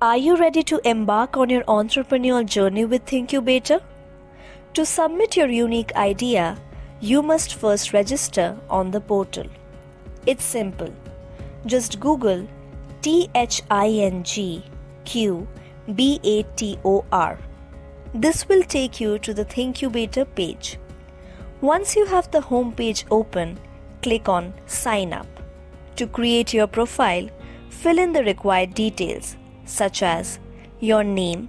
Are you ready to embark on your entrepreneurial journey with thingQbator? To submit your unique idea, you must first register on the portal. It's simple. Just Google thingQbator. This will take you to the thingQbator page. Once you have the home page open, click on Sign Up. To create your profile, fill in the required details such as your name,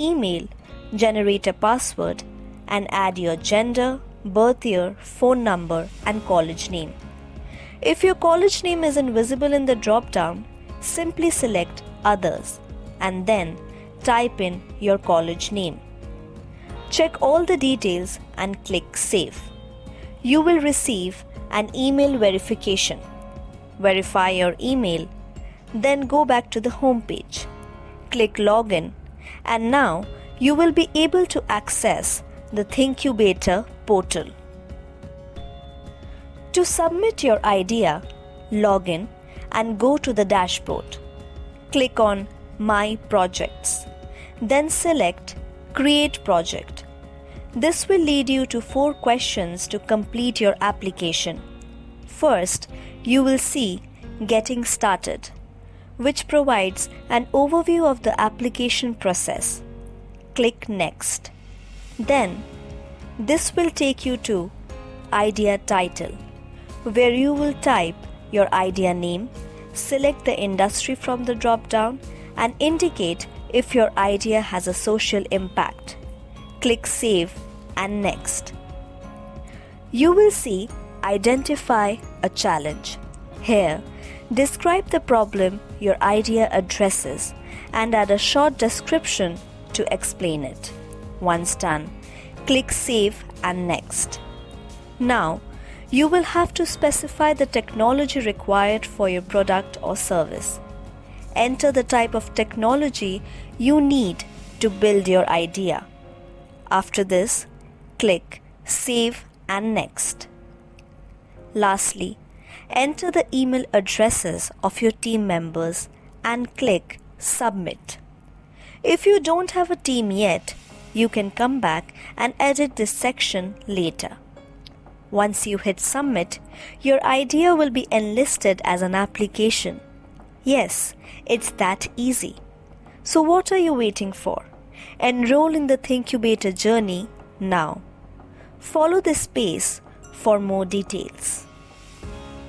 email, generate a password, and add your gender, birth year, phone number, and college name. If your college name isn't visible in the drop-down, simply select Others and then type in your college name. Check all the details and click Save. You will receive an email verification. Verify your email, then go back to the home page. Click Login, and now you will be able to access the thingQbator portal. To submit your idea, log in and go to the dashboard. Click on My Projects, then select Create Project. This will lead you to 4 questions to complete your application. First, you will see Getting Started, which provides an overview of the application process. Click Next. Then, this will take you to Idea Title, where you will type your idea name, select the industry from the drop-down, and indicate if your idea has a social impact. Click Save and Next. You will see Identify a Challenge. Here, describe the problem your idea addresses and add a short description to explain it. Once done, click Save and Next. Now, you will have to specify the technology required for your product or service. Enter the type of technology you need to build your idea. After this, click Save and Next. Lastly, enter the email addresses of your team members and click Submit. If you don't have a team yet, you can come back and edit this section later. Once you hit Submit, your idea will be enlisted as an application. Yes, it's that easy. So what are you waiting for? Enroll in the thingQbator journey now. Follow this space for more details.